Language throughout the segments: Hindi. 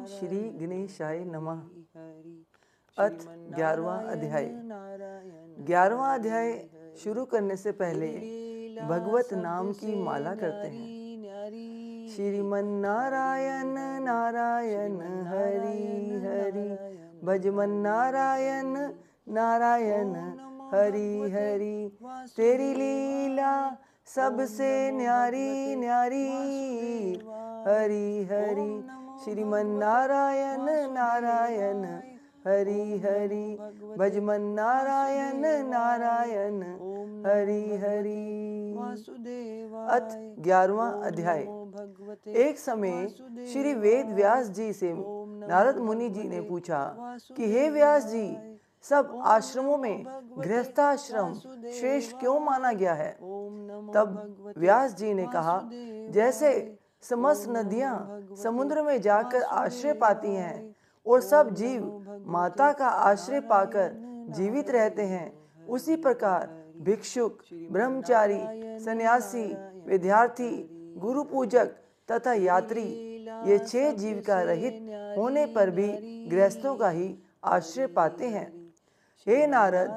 श्री गणेशाय नमः। अथ 11वां अध्याय। 11वां अध्याय शुरू करने से पहले भगवत नाम की माला करते हैं। श्रीमन नारायण नारायण हरि हरि, भजमन नारायण नारायण हरि हरि। तेरी लीला सबसे न्यारी न्यारी, हरि हरि। श्रीमन नारायण नारायण हरि हरि, भजमन नारायण नारायण हरि हरि। अथ 11वां अध्याय। एक समय श्री वेद व्यास जी से नारद मुनि जी ने पूछा कि हे व्यास जी, सब आश्रमों में गृहस्थाश्रम श्रेष्ठ क्यों माना गया है? तब व्यास जी ने कहा, जैसे समस्त नदियां समुद्र में जाकर आश्रय पाती हैं और सब जीव माता का आश्रय पाकर जीवित रहते हैं, उसी प्रकार भिक्षुक, ब्रह्मचारी, सन्यासी, विद्यार्थी, गुरु पूजक तथा यात्री, ये 6 जीविका रहित होने पर भी गृहस्थों का ही आश्रय पाते हैं। हे नारद,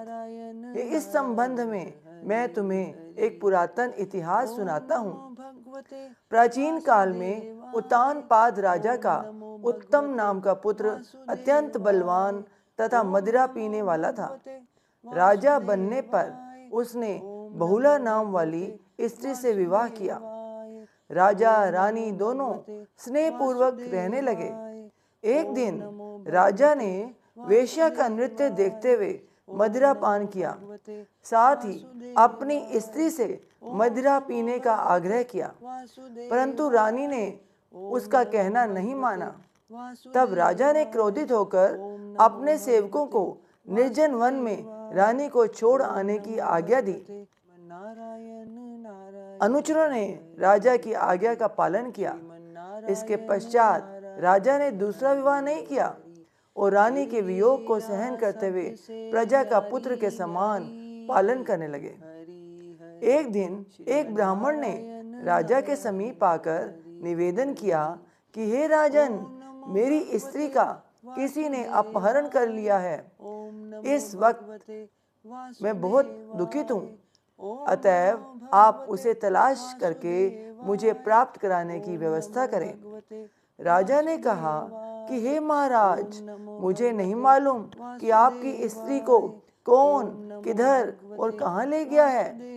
इस संबंध में मैं तुम्हें एक पुरातन इतिहास सुनाता हूँ। प्राचीन काल में उत्तानपाद राजा का उत्तम नाम का पुत्र अत्यंत बलवान तथा मदिरा पीने वाला था। राजा बनने पर उसने बहुला नाम वाली स्त्री से विवाह किया। राजा रानी दोनों स्नेह पूर्वक रहने लगे। एक दिन राजा ने वेश्या का नृत्य देखते हुए मदिरा पान किया, साथ ही अपनी स्त्री से मदिरा पीने का आग्रह किया, परंतु रानी ने उसका कहना नहीं माना। तब राजा ने क्रोधित होकर अपने सेवकों को निर्जन वन में रानी को छोड़ आने की आज्ञा दी। अनुचरों ने राजा की आज्ञा का पालन किया। इसके पश्चात राजा ने दूसरा विवाह नहीं किया और रानी के वियोग को सहन करते हुए प्रजा का पुत्र के समान पालन करने लगे। एक दिन एक ब्राह्मण ने राजा के समीप आकर निवेदन किया कि हे राजन, मेरी स्त्री का किसी ने अपहरण कर लिया है। इस वक्त मैं बहुत दुखित हूँ, अतएव आप उसे तलाश करके मुझे प्राप्त कराने की व्यवस्था करें। राजा ने कहा कि हे महाराज, मुझे नहीं मालूम कि आपकी स्त्री को कौन, किधर और कहाँ ले गया है।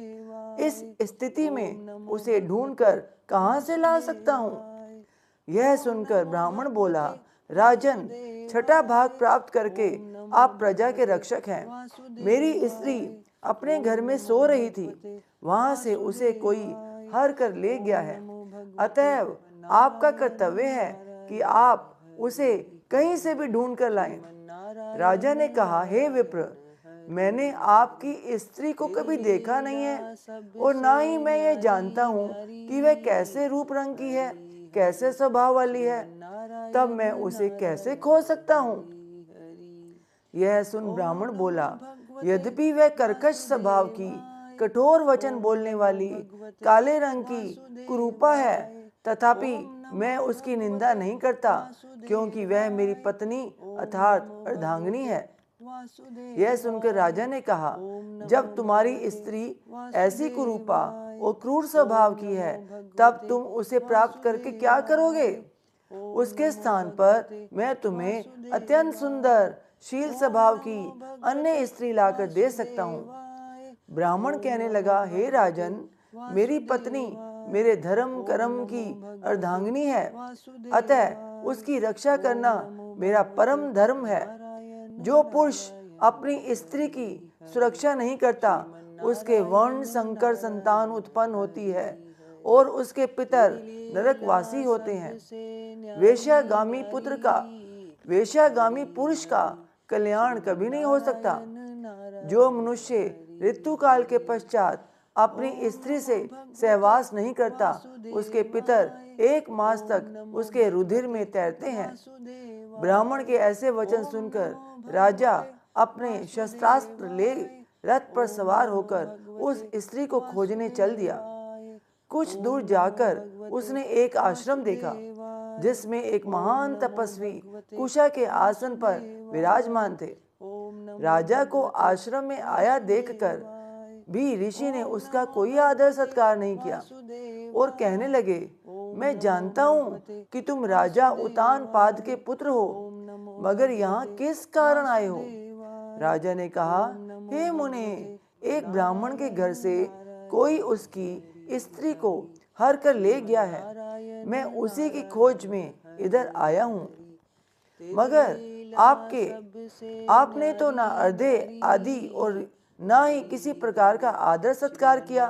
इस स्थिति में उसे ढूंढकर कहाँ से ला सकता हूँ? यह सुनकर ब्राह्मण बोला, राजन, छठा भाग प्राप्त करके आप प्रजा के रक्षक हैं। मेरी स्त्री अपने घर में सो रही थी, वहां से उसे कोई हर कर ले गया है। अतएव आपका कर्तव्य है कि आप उसे कहीं से भी ढूंढ कर लाएं। राजा ने कहा, हे विप्र, मैंने आपकी स्त्री को कभी देखा नहीं है और ना ही मैं ये जानता हूँ कि वह कैसे रूप रंग की है, कैसे स्वभाव वाली है। तब मैं उसे कैसे खो सकता हूँ? यह सुन ब्राह्मण बोला, यद्यपि वह कर्कश स्वभाव की, कठोर वचन बोलने वाली, काले रंग की कुरूपा है, तथापि मैं उसकी निंदा नहीं करता, क्योंकि वह मेरी पत्नी अर्थात अर्धांगिनी है। यह सुनकर राजा ने कहा, जब तुम्हारी स्त्री ऐसी कुरूपा और क्रूर स्वभाव की है, तब तुम उसे प्राप्त करके क्या करोगे? उसके स्थान पर मैं तुम्हें अत्यंत सुंदर, शील स्वभाव की अन्य स्त्री लाकर दे सकता हूँ। ब्राह्मण कहने लगा, हे राजन, मेरी पत्नी मेरे धर्म कर्म की अर्धांगिनी है, अतः उसकी रक्षा करना मेरा परम धर्म है। जो पुरुष अपनी स्त्री की सुरक्षा नहीं करता, उसके वर्ण संकर संतान उत्पन्न होती है और उसके पितर नरकवासी होते हैं। वेश्यागामी पुरुष का कल्याण कभी नहीं हो सकता। जो मनुष्य ऋतुकाल के पश्चात अपनी स्त्री से सहवास नहीं करता, उसके पितर 1 मास तक उसके रुधिर में तैरते हैं। ब्राह्मण के ऐसे वचन सुनकर राजा अपने शस्त्रास्त्र ले रथ पर सवार होकर उस स्त्री को खोजने चल दिया। कुछ दूर जाकर उसने एक आश्रम देखा। जिसमें एक महान तपस्वी कुशा के आसन पर विराजमान थे। राजा को आश्रम में आया देखकर भी ऋषि ने उसका कोई आदर सत्कार नहीं किया और कहने लगे, मैं जानता हूँ कि तुम राजा उतानपाद के पुत्र हो, मगर यहाँ किस कारण आए हो? राजा ने कहा, हे मुने, एक ब्राह्मण के घर से कोई उसकी स्त्री को हर कर ले गया है। मैं उसी की खोज में इधर आया हूँ, मगर आपने तो ना अर्धे आदि और ना ही किसी प्रकार का आदर सत्कार किया।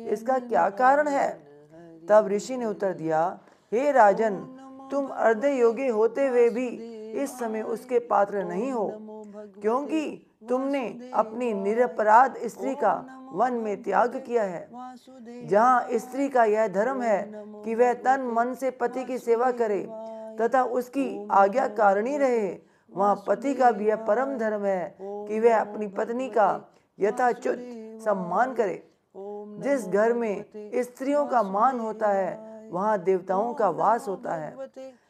इसका क्या कारण है? तब ऋषि ने उत्तर दिया, हे राजन, तुम अर्धे योगी होते हुए भी इस समय उसके पात्र नहीं हो, क्योंकि तुमने अपनी निरपराध स्त्री का वन में त्याग किया है। जहाँ स्त्री का यह धर्म है कि वह तन मन से पति की सेवा करे तथा उसकी आज्ञाकारिणी रहे, वहाँ पति का भी यह परम धर्म है कि वह अपनी पत्नी का यथाच्युत सम्मान करे। जिस घर में स्त्रियों का मान होता है, वहाँ देवताओं का वास होता है।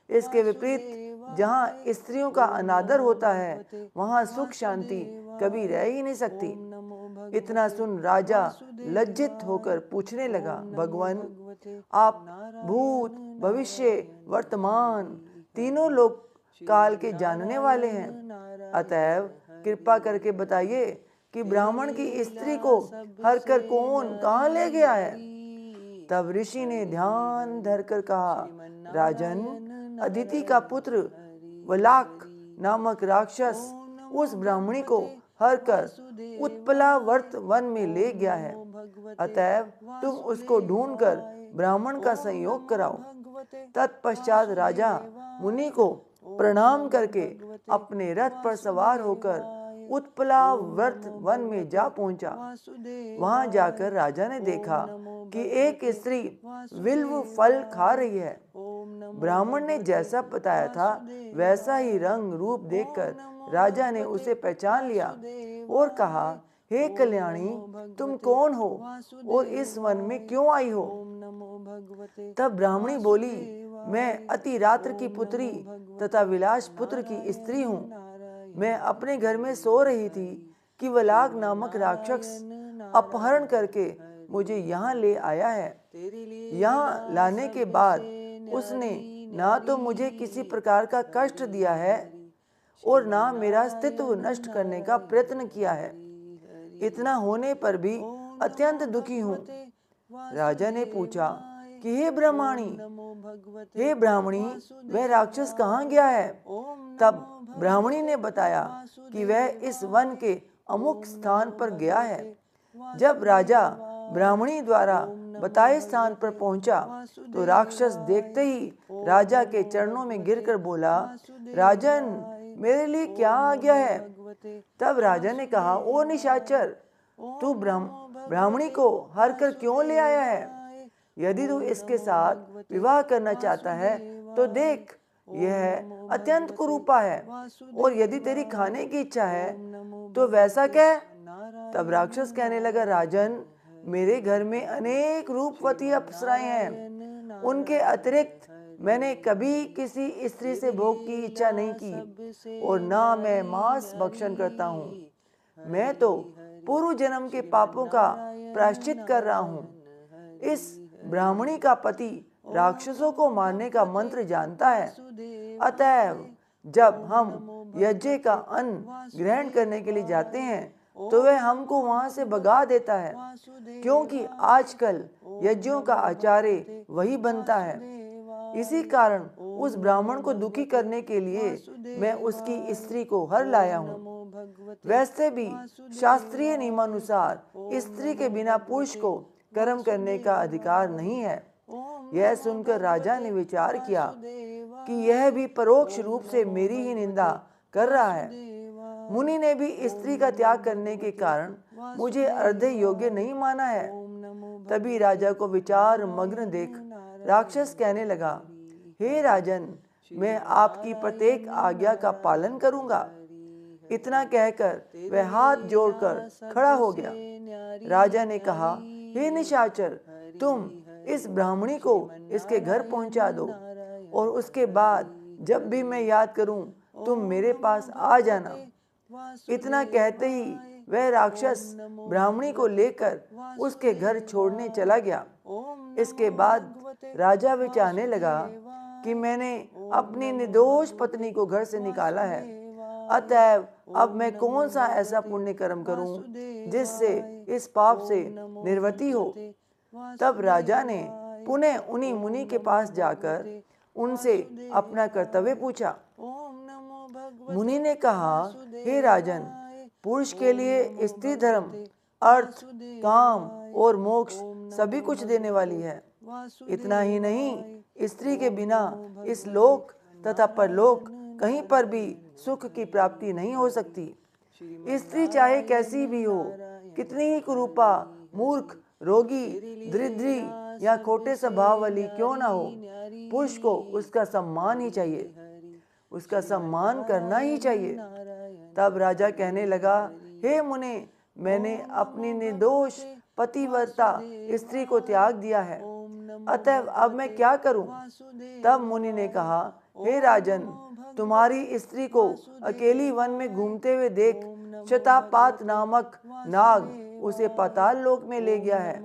इसके विपरीत जहाँ स्त्रियों का अनादर होता है, वहाँ सुख शांति कभी रह ही नहीं सकती। इतना सुन राजा लज्जित होकर पूछने लगा, भगवान, आप भूत, भविष्य, वर्तमान तीनों लोक काल के जानने वाले हैं, अतएव कृपा करके बताइए कि ब्राह्मण की स्त्री को हर कर कौन कहाँ ले गया है? तब ऋषि ने ध्यान धरकर कहा, राजन, अदिति का पुत्र वलाक नामक राक्षस उस ब्राह्मणी को हर कर उत्पलावर्त वन में ले गया है, अतएव तुम उसको ढूंढकर ब्राह्मण का संयोग कराओ। तत्पश्चात राजा मुनि को प्रणाम करके अपने रथ पर सवार होकर उत्पलावर्त वन में जा पहुंचा। वहां जाकर राजा ने देखा कि एक स्त्री विल्व फल खा रही है। ब्राह्मण ने जैसा बताया था वैसा ही रंग रूप देखकर राजा ने उसे पहचान लिया और कहा, हे कल्याणी, तुम कौन हो और इस वन में क्यों आई हो? तब ब्राह्मणी बोली, मैं अति रात्र की पुत्री तथा विलास पुत्र की स्त्री हूँ। मैं अपने घर में सो रही थी कि वलाग नामक राक्षस अपहरण करके मुझे यहाँ ले आया है। यहाँ लाने के बाद उसने ना तो मुझे किसी प्रकार का कष्ट दिया है और ना मेरा अस्तित्व नष्ट करने का प्रयत्न किया है। इतना होने पर भी अत्यंत दुखी हूँ। राजा ने पूछा कि हे ब्राह्मणी, वह राक्षस कहाँ गया है? तब ब्राह्मणी ने बताया कि वह इस वन के अमुक स्थान पर गया है। जब राजा ब्राह्मणी द्वारा बताए स्थान पर पहुंचा तो राक्षस देखते ही राजा के चरणों में गिरकर बोला, राजन, मेरे लिए क्या आज्ञा है? तब राजा ने कहा, ओ निशाचर, तू ब्राह्मणी को हर कर क्यों ले आया है? यदि तू इसके साथ विवाह करना चाहता है तो देख, यह अत्यंत कुरूपा है, और यदि तेरी खाने की इच्छा है तो वैसा कह। तब राक्षस कहने लगा, राजन, मेरे घर में अनेक रूपवती अप्सराएं हैं। उनके अतिरिक्त मैंने कभी किसी स्त्री से भोग की इच्छा नहीं की और ना मैं मांस भक्षण करता हूँ। मैं तो पूर्व जन्म के पापों का प्रायश्चित कर रहा हूँ। इस ब्राह्मणी का पति राक्षसों को मारने का मंत्र जानता है, अतएव जब हम यज्ञ का अन्न ग्रहण करने के लिए जाते हैं तो वह हमको वहां से भगा देता है, क्योंकि आजकल यज्ञों का आचार्य वही बनता है। इसी कारण उस ब्राह्मण को दुखी करने के लिए मैं उसकी स्त्री को हर लाया हूँ। वैसे भी शास्त्रीय नियमानुसार स्त्री के बिना पुरुष को कर्म करने का अधिकार नहीं है। यह सुनकर राजा ने विचार किया कि यह भी परोक्ष रूप से मेरी ही निंदा कर रहा है। मुनि ने भी स्त्री का त्याग करने के कारण मुझे अर्धे योग्य नहीं माना है। तभी राजा को विचार मग्न देख राक्षस कहने लगा, हे राजन, मैं आपकी प्रत्येक आज्ञा का पालन करूंगा। इतना कहकर वह हाथ जोड़कर खड़ा हो गया। राजा ने कहा, हे निशाचर, तुम इस ब्राह्मणी को इसके घर पहुंचा दो और उसके बाद जब भी मैं याद करूं तुम मेरे पास आ जाना। इतना कहते ही वह राक्षस ब्राह्मणी को लेकर उसके घर छोड़ने चला गया। इसके बाद राजा विचारने लगा कि मैंने अपनी निर्दोष पत्नी को घर से निकाला है, अतएव अब मैं कौन सा ऐसा पुण्य कर्म करूं जिससे इस पाप से निर्वृत्ति हो। तब राजा ने पुनः उन्हीं मुनि के पास जाकर उनसे अपना कर्तव्य पूछा। मुनि ने कहा, हे राजन, पुरुष के लिए स्त्री धर्म, अर्थ, काम और मोक्ष सभी कुछ देने वाली है। इतना ही नहीं, स्त्री के बिना इस लोक तथा परलोक कहीं पर भी सुख की प्राप्ति नहीं हो सकती। स्त्री चाहे कैसी भी हो, कितनी ही कुरूपा, मूर्ख, रोगी, दरिद्री या खोटे स्वभाव वाली क्यों ना हो, पुरुष को उसका सम्मान ही चाहिए, उसका सम्मान करना ही चाहिए। तब राजा कहने लगा, हे मुने, मैंने अपनी निर्दोष पतिव्रता स्त्री को त्याग दिया है, अतः अब मैं क्या करूं? तब मुनि ने कहा, हे राजन, तुम्हारी स्त्री को अकेली वन में घूमते हुए देख शतापात नामक नाग उसे पाताल लोक में ले गया है।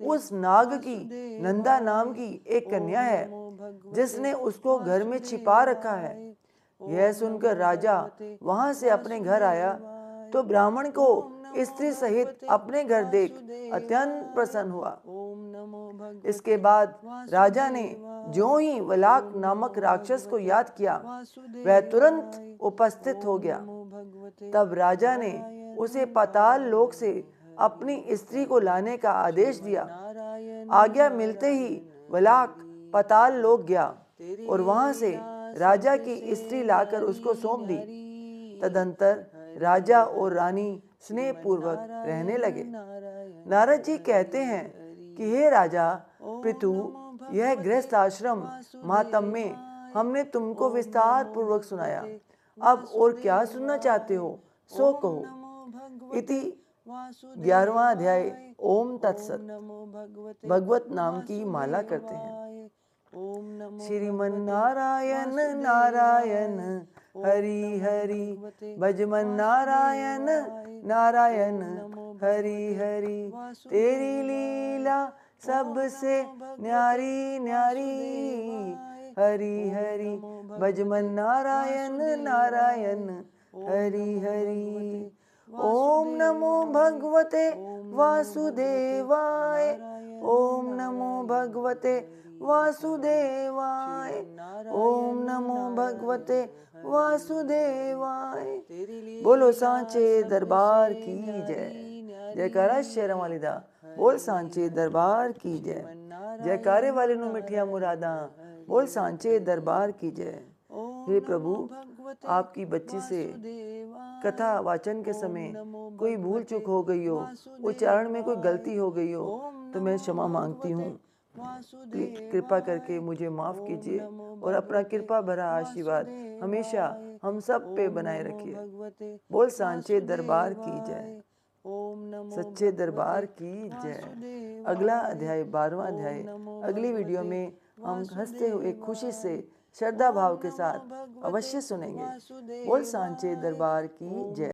उस नाग की नंदा नाम की एक कन्या है जिसने उसको घर में छिपा रखा है। यह सुनकर राजा वहां से अपने घर आया तो ब्राह्मण को स्त्री सहित अपने घर देख अत्यंत प्रसन्न हुआ। इसके बाद राजा ने ज्यों ही वलाक नामक राक्षस को याद किया, वह तुरंत उपस्थित हो गया। तब राजा ने उसे पाताल लोक से अपनी स्त्री को लाने का आदेश दिया। आज्ञा मिलते ही वलाक पाताल लोक गया और वहां से राजा की स्त्री लाकर उसको सौंप दी। तदंतर राजा और रानी स्नेह पूर्वक रहने लगे। नारद जी कहते हैं कि हे राजा पितु, यह गृहस्थ आश्रम महात्म्य हमने तुमको विस्तार पूर्वक सुनाया। अब और क्या सुनना चाहते हो सो कहो। इति 11वां अध्याय। ओम तत्सत। भगवत नाम की माला करते हैं। श्रीमन नारायण नारायण हरि हरि, भजमन नारायण नारायण हरि हरि। तेरी लीला सबसे न्यारी न्यारी, हरि हरि, भजमन नारायण नारायण हरि हरि। ओम नमो भगवते वासुदेवाय, ओम नमो भगवते वासुदेवाय, ओम नमो भगवते वासुदेवाय। बोलो सांचे दरबार की जय। जयकारा शेरां वाली दा। बोल सांचे दरबार की जय। जयकारे वाले नु मिठिया मुरादा। बोल सांचे दरबार की जय। हे प्रभु, आपकी बच्ची से कथा वाचन के समय कोई भूल चूक हो गई हो, उच्चारण में कोई गलती हो गई हो तो मैं क्षमा मांगती हूँ। कृपा करके मुझे माफ कीजिए और अपना कृपा भरा आशीर्वाद हमेशा हम सब पे बनाए रखिए। बोल सांचे दरबार की जय। सच्चे दरबार की जय। अगला अध्याय 12वां अध्याय अगली वीडियो में हम हंसते हुए खुशी से श्रद्धा भाव के साथ अवश्य सुनेंगे। बोल सांचे दरबार की जय।